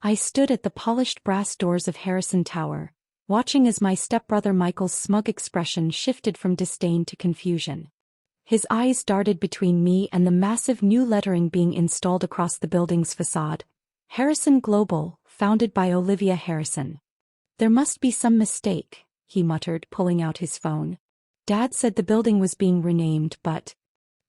I stood at the polished brass doors of Harrison Tower, watching as my stepbrother Michael's smug expression shifted from disdain to confusion. His eyes darted between me and the massive new lettering being installed across the building's facade. Harrison Global, founded by Olivia Harrison. There must be some mistake, he muttered, pulling out his phone. Dad said the building was being renamed, but...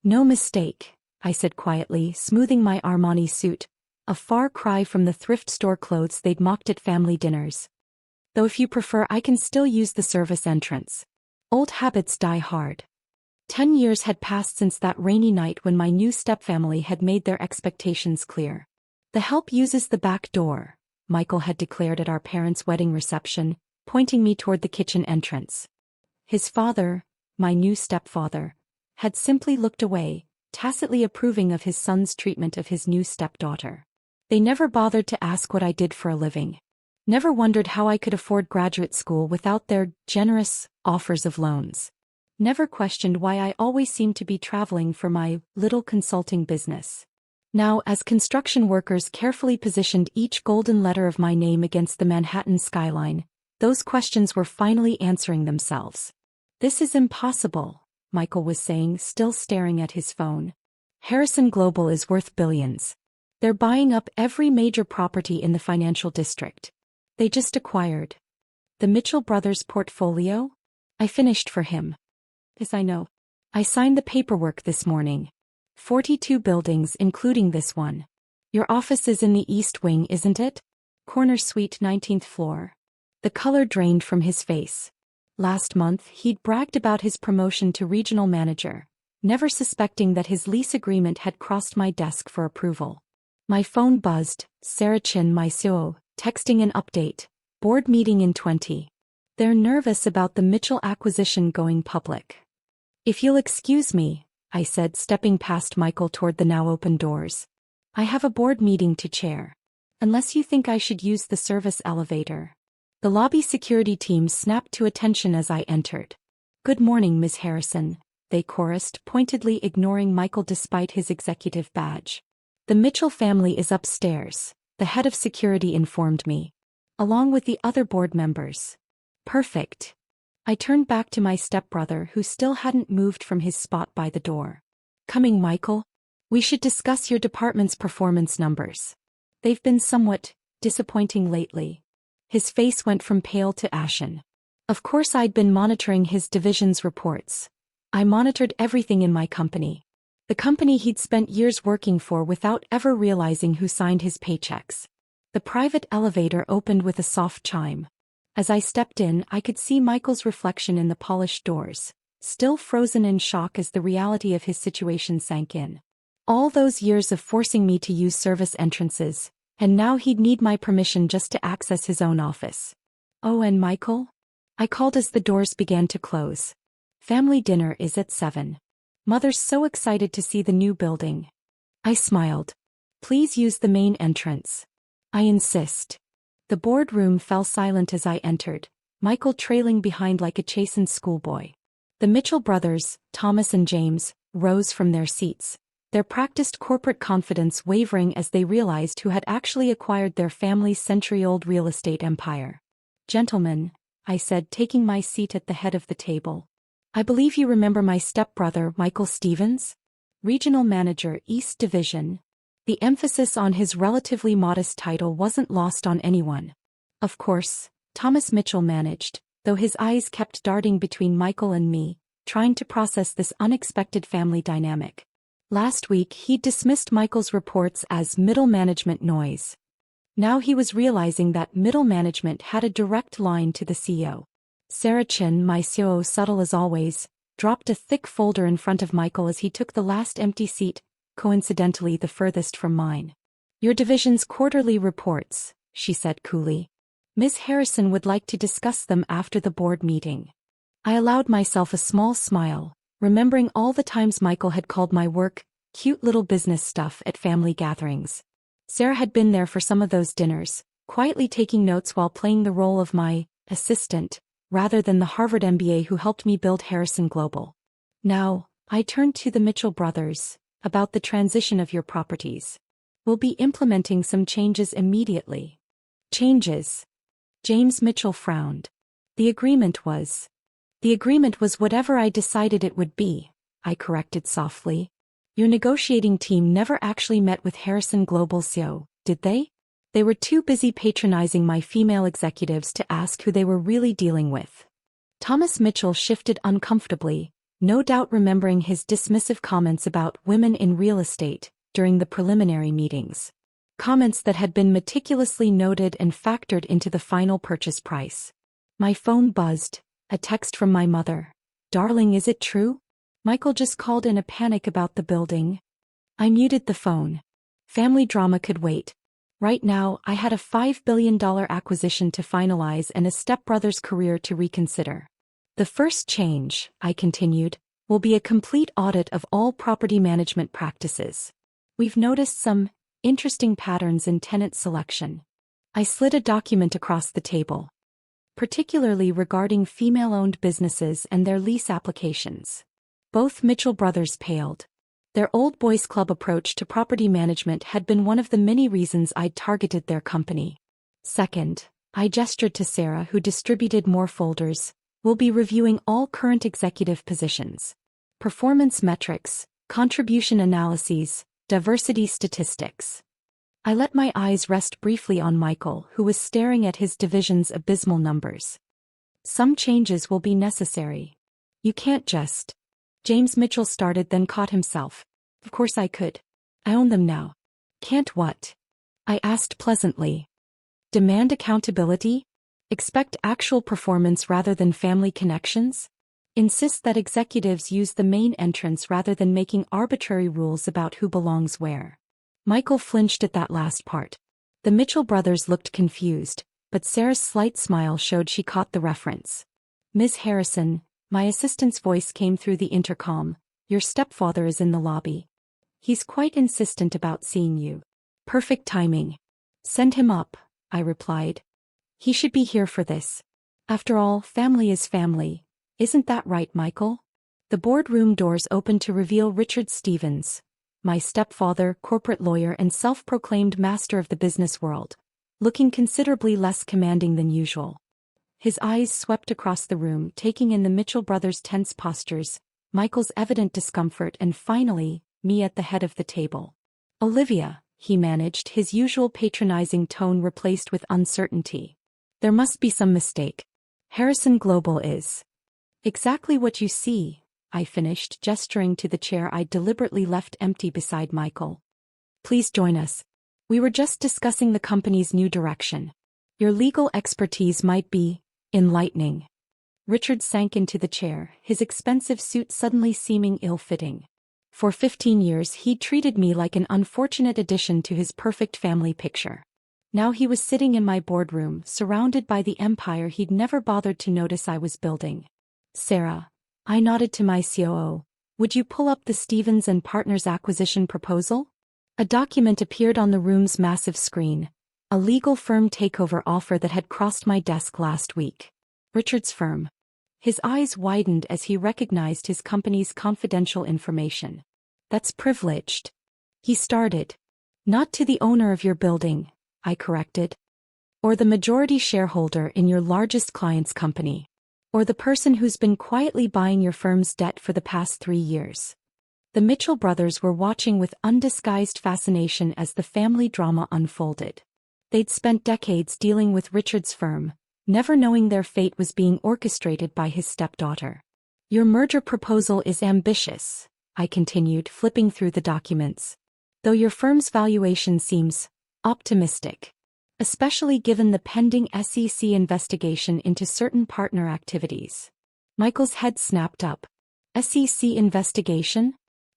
No mistake, I said quietly, smoothing my Armani suit, a far cry from the thrift store clothes they'd mocked at family dinners. Though if you prefer, I can still use the service entrance. Old habits die hard. 10 years had passed since that rainy night when my new stepfamily had made their expectations clear. The help uses the back door, Michael had declared at our parents' wedding reception, pointing me toward the kitchen entrance. His father, my new stepfather, had simply looked away, tacitly approving of his son's treatment of his new stepdaughter. They never bothered to ask what I did for a living. Never wondered how I could afford graduate school without their generous offers of loans. Never questioned why I always seemed to be traveling for my little consulting business. Now, as construction workers carefully positioned each golden letter of my name against the Manhattan skyline, those questions were finally answering themselves. This is impossible, Michael was saying, still staring at his phone. Harrison Global is worth billions. They're buying up every major property in the financial district. They just acquired the Mitchell brothers' portfolio? I finished for him. Yes, I know. I signed the paperwork this morning. 42 buildings including this one. Your office is in the East Wing, isn't it? Corner suite, 19th floor. The color drained from his face. Last month he'd bragged about his promotion to regional manager, never suspecting that his lease agreement had crossed my desk for approval. My phone buzzed, Sarah Chin, my CEO, texting an update. Board meeting in 20. They're nervous about the Mitchell acquisition going public. If you'll excuse me, I said, stepping past Michael toward the now open doors. I have a board meeting to chair. Unless you think I should use the service elevator. The lobby security team snapped to attention as I entered. Good morning, Miss Harrison, they chorused, pointedly ignoring Michael despite his executive badge. The Mitchell family is upstairs, the head of security informed me. Along with the other board members. Perfect. I turned back to my stepbrother who still hadn't moved from his spot by the door. Coming, Michael? We should discuss your department's performance numbers. They've been somewhat disappointing lately. His face went from pale to ashen. Of course I'd been monitoring his division's reports. I monitored everything in my company. The company he'd spent years working for without ever realizing who signed his paychecks. The private elevator opened with a soft chime. As I stepped in, I could see Michael's reflection in the polished doors, still frozen in shock as the reality of his situation sank in. All those years of forcing me to use service entrances, and now he'd need my permission just to access his own office. Oh, and Michael? I called as the doors began to close. Family dinner is at 7. Mother's so excited to see the new building. I smiled. Please use the main entrance. I insist. The boardroom fell silent as I entered, Michael trailing behind like a chastened schoolboy. The Mitchell brothers, Thomas and James, rose from their seats, their practiced corporate confidence wavering as they realized who had actually acquired their family's century-old real estate empire. Gentlemen, I said, taking my seat at the head of the table. I believe you remember my stepbrother, Michael Stevens? Regional Manager, East Division. The emphasis on his relatively modest title wasn't lost on anyone. Of course, Thomas Mitchell managed, though his eyes kept darting between Michael and me, trying to process this unexpected family dynamic. Last week he'd dismissed Michael's reports as middle management noise. Now he was realizing that middle management had a direct line to the CEO. Sarah Chin, my CEO, subtle as always, dropped a thick folder in front of Michael as he took the last empty seat, coincidentally the furthest from mine. Your division's quarterly reports, she said coolly. Ms. Harrison would like to discuss them after the board meeting. I allowed myself a small smile, remembering all the times Michael had called my work cute little business stuff at family gatherings. Sarah had been there for some of those dinners, quietly taking notes while playing the role of my assistant, rather than the Harvard MBA who helped me build Harrison Global. Now, I turned to the Mitchell brothers. About the transition of your properties. We'll be implementing some changes immediately, Changes. James Mitchell frowned. The agreement was whatever I decided it would be, I corrected softly. Your negotiating team never actually met with Harrison Global CEO, did they? They were too busy patronizing my female executives to ask who they were really dealing with. Thomas Mitchell shifted uncomfortably, no doubt remembering his dismissive comments about women in real estate during the preliminary meetings. Comments that had been meticulously noted and factored into the final purchase price. My phone buzzed, a text from my mother. Darling, is it true? Michael just called in a panic about the building. I muted the phone. Family drama could wait. Right now, I had a $5 billion acquisition to finalize and a stepbrother's career to reconsider. The first change, I continued, will be a complete audit of all property management practices. We've noticed some interesting patterns in tenant selection. I slid a document across the table. Particularly regarding female-owned businesses and their lease applications. Both Mitchell brothers paled. Their old boys club approach to property management had been one of the many reasons I'd targeted their company. Second, I gestured to Sarah, who distributed more folders. We'll be reviewing all current executive positions. Performance metrics, contribution analyses, diversity statistics. I let my eyes rest briefly on Michael, who was staring at his division's abysmal numbers. Some changes will be necessary. You can't just. James Mitchell started, then caught himself. Of course I could. I own them now. Can't what? I asked pleasantly. Demand accountability? Expect actual performance rather than family connections? Insist that executives use the main entrance rather than making arbitrary rules about who belongs where. Michael flinched at that last part. The Mitchell brothers looked confused, but Sarah's slight smile showed she caught the reference. Ms. Harrison, my assistant's voice came through the intercom. Your stepfather is in the lobby. He's quite insistent about seeing you. Perfect timing. Send him up, I replied. He should be here for this. After all, family is family. Isn't that right, Michael? The boardroom doors opened to reveal Richard Stevens, my stepfather, corporate lawyer and self-proclaimed master of the business world, looking considerably less commanding than usual. His eyes swept across the room, taking in the Mitchell brothers' tense postures, Michael's evident discomfort and finally, me at the head of the table. Olivia, he managed, his usual patronizing tone replaced with uncertainty. There must be some mistake. Harrison Global is exactly what you see, I finished, gesturing to the chair I'd deliberately left empty beside Michael. Please join us. We were just discussing the company's new direction. Your legal expertise might be enlightening. Richard sank into the chair, his expensive suit suddenly seeming ill-fitting. For 15 years he'd treated me like an unfortunate addition to his perfect family picture. Now he was sitting in my boardroom, surrounded by the empire he'd never bothered to notice I was building. Sarah, I nodded to my COO, would you pull up the Stevens and Partners acquisition proposal? A document appeared on the room's massive screen, a legal firm takeover offer that had crossed my desk last week. Richard's firm. His eyes widened as he recognized his company's confidential information. That's privileged. He started. Not to the owner of your building, I corrected. Or the majority shareholder in your largest client's company. Or the person who's been quietly buying your firm's debt for the past 3 years. The Mitchell brothers were watching with undisguised fascination as the family drama unfolded. They'd spent decades dealing with Richard's firm, never knowing their fate was being orchestrated by his stepdaughter. Your merger proposal is ambitious, I continued, flipping through the documents. Though your firm's valuation seems optimistic. Especially given the pending SEC investigation into certain partner activities. Michael's head snapped up. SEC investigation?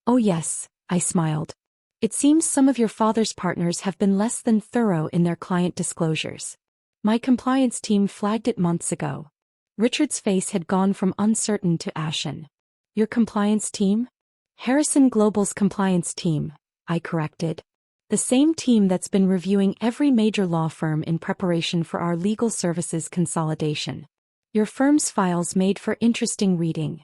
Oh yes, I smiled. It seems some of your father's partners have been less than thorough in their client disclosures. My compliance team flagged it months ago. Richard's face had gone from uncertain to ashen. Your compliance team? Harrison Global's compliance team, I corrected. The same team that's been reviewing every major law firm in preparation for our legal services consolidation. Your firm's files made for interesting reading.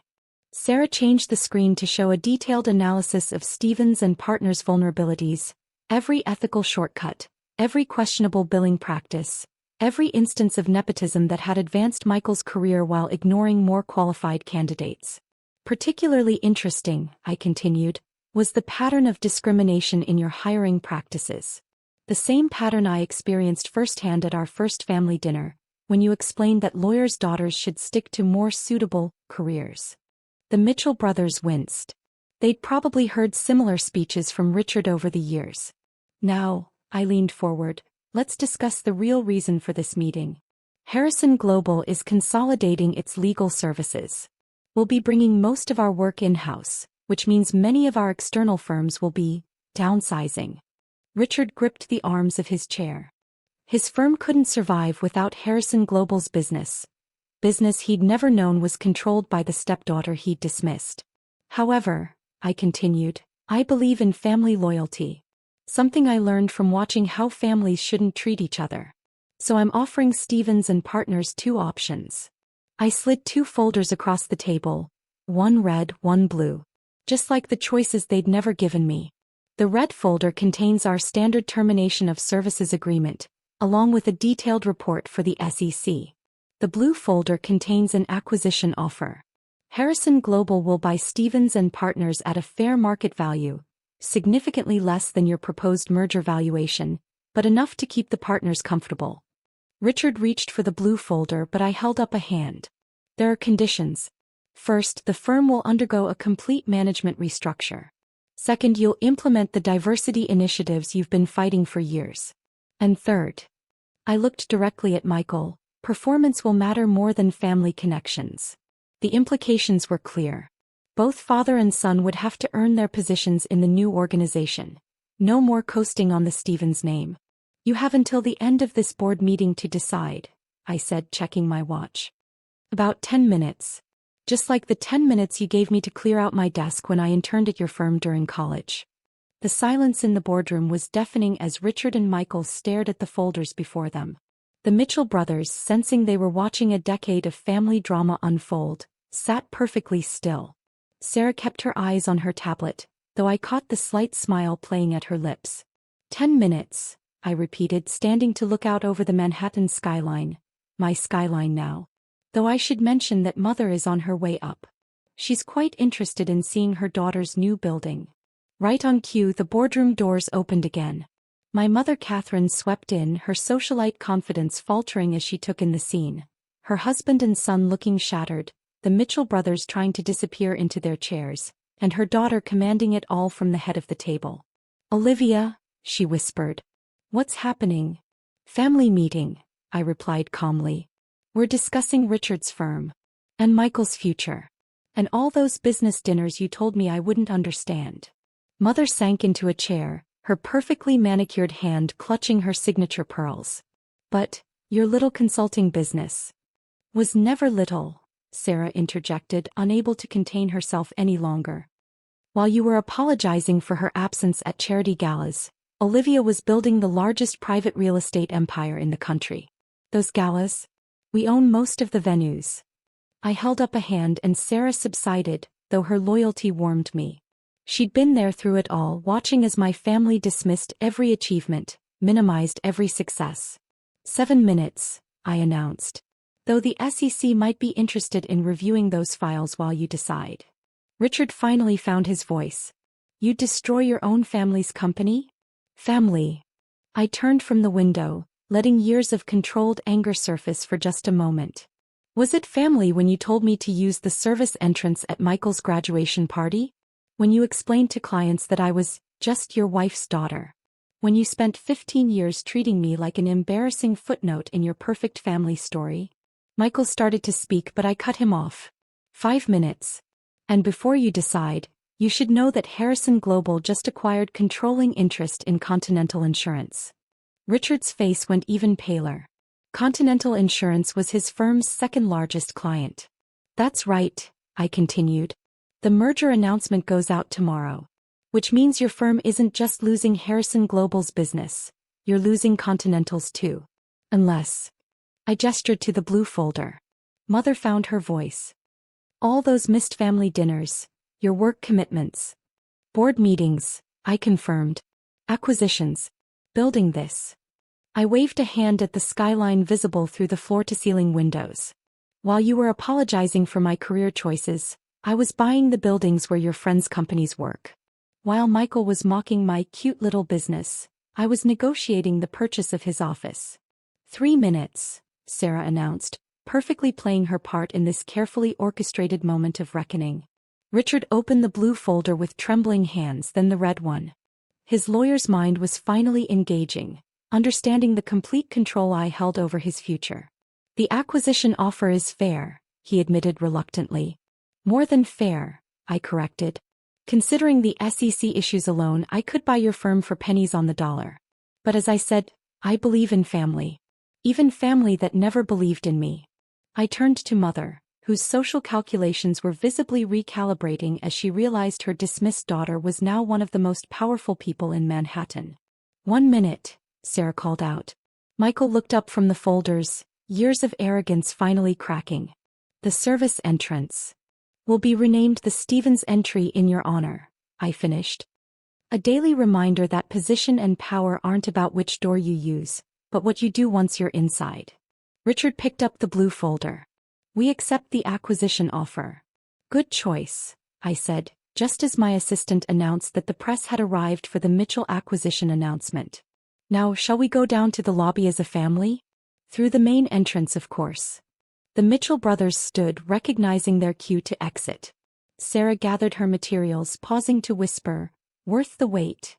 Sarah changed the screen to show a detailed analysis of Stevens and Partners' vulnerabilities, every ethical shortcut, every questionable billing practice, Every instance of nepotism that had advanced Michael's career while ignoring more qualified candidates. Particularly interesting, I continued, was the pattern of discrimination in your hiring practices. The same pattern I experienced firsthand at our first family dinner, when you explained that lawyers' daughters should stick to more suitable careers. The Mitchell brothers winced. They'd probably heard similar speeches from Richard over the years. Now, I leaned forward, let's discuss the real reason for this meeting. Harrison Global is consolidating its legal services. We'll be bringing most of our work in-house, which means many of our external firms will be downsizing. Richard gripped the arms of his chair. His firm couldn't survive without Harrison Global's business. Business he'd never known was controlled by the stepdaughter he'd dismissed. However, I continued, I believe in family loyalty. Something I learned from watching how families shouldn't treat each other. So I'm offering Stevens and Partners 2 options. I slid 2 folders across the table, one red, one blue. Just like the choices they'd never given me. The red folder contains our standard termination of services agreement, along with a detailed report for the SEC. The blue folder contains an acquisition offer. Harrison Global will buy Stevens and Partners at a fair market value, significantly less than your proposed merger valuation, but enough to keep the partners comfortable. Richard reached for the blue folder, but I held up a hand. There are conditions. First, the firm will undergo a complete management restructure. Second, you'll implement the diversity initiatives you've been fighting for years. And third, I looked directly at Michael, performance will matter more than family connections. The implications were clear. Both father and son would have to earn their positions in the new organization. No more coasting on the Stevens name. You have until the end of this board meeting to decide, I said, checking my watch. About 10 minutes. Just like the 10 minutes you gave me to clear out my desk when I interned at your firm during college. The silence in the boardroom was deafening as Richard and Michael stared at the folders before them. The Mitchell brothers, sensing they were watching a decade of family drama unfold, sat perfectly still. Sarah kept her eyes on her tablet, though I caught the slight smile playing at her lips. 10 minutes, I repeated, standing to look out over the Manhattan skyline. My skyline now. Though I should mention that Mother is on her way up. She's quite interested in seeing her daughter's new building. Right on cue, the boardroom doors opened again. My mother Catherine swept in, her socialite confidence faltering as she took in the scene. Her husband and son looking shattered, the Mitchell brothers trying to disappear into their chairs, and her daughter commanding it all from the head of the table. Olivia, she whispered. What's happening? Family meeting, I replied calmly. We're discussing Richard's firm. And Michael's future. And all those business dinners you told me I wouldn't understand. Mother sank into a chair, her perfectly manicured hand clutching her signature pearls. But, your little consulting business was never little, Sarah interjected, unable to contain herself any longer. While you were apologizing for her absence at charity galas, Olivia was building the largest private real estate empire in the country. Those galas? We own most of the venues. I held up a hand and Sarah subsided, though her loyalty warmed me. She'd been there through it all, watching as my family dismissed every achievement, minimized every success. 7 minutes, I announced. Though the SEC might be interested in reviewing those files while you decide. Richard finally found his voice. You'd destroy your own family's company? Family. I turned from the window, letting years of controlled anger surface for just a moment. Was it family when you told me to use the service entrance at Michael's graduation party? When you explained to clients that I was just your wife's daughter? When you spent 15 years treating me like an embarrassing footnote in your perfect family story? Michael started to speak, but I cut him off. 5 minutes. And before you decide, you should know that Harrison Global just acquired controlling interest in Continental Insurance. Richard's face went even paler. Continental Insurance was his firm's second-largest client. That's right, I continued. The merger announcement goes out tomorrow. Which means your firm isn't just losing Harrison Global's business, you're losing Continental's too. Unless. I gestured to the blue folder. Mother found her voice. All those missed family dinners, your work commitments. Board meetings, I confirmed. Acquisitions. Building this. I waved a hand at the skyline visible through the floor-to-ceiling windows. While you were apologizing for my career choices, I was buying the buildings where your friends' companies work. While Michael was mocking my cute little business, I was negotiating the purchase of his office. 3 minutes, Sarah announced, perfectly playing her part in this carefully orchestrated moment of reckoning. Richard opened the blue folder with trembling hands, then the red one. His lawyer's mind was finally engaging, understanding the complete control I held over his future. The acquisition offer is fair, he admitted reluctantly. More than fair, I corrected. Considering the SEC issues alone, I could buy your firm for pennies on the dollar. But as I said, I believe in family. Even family that never believed in me. I turned to Mother, whose social calculations were visibly recalibrating as she realized her dismissed daughter was now one of the most powerful people in Manhattan. 1 minute, Sarah called out. Michael looked up from the folders, years of arrogance finally cracking. The service entrance will be renamed the Stevens entry in your honor, I finished. A daily reminder that position and power aren't about which door you use, but what you do once you're inside. Richard picked up the blue folder. We accept the acquisition offer. Good choice, I said, just as my assistant announced that the press had arrived for the Mitchell acquisition announcement. Now, shall we go down to the lobby as a family? Through the main entrance, of course. The Mitchell brothers stood, recognizing their cue to exit. Sarah gathered her materials, pausing to whisper, "Worth the wait."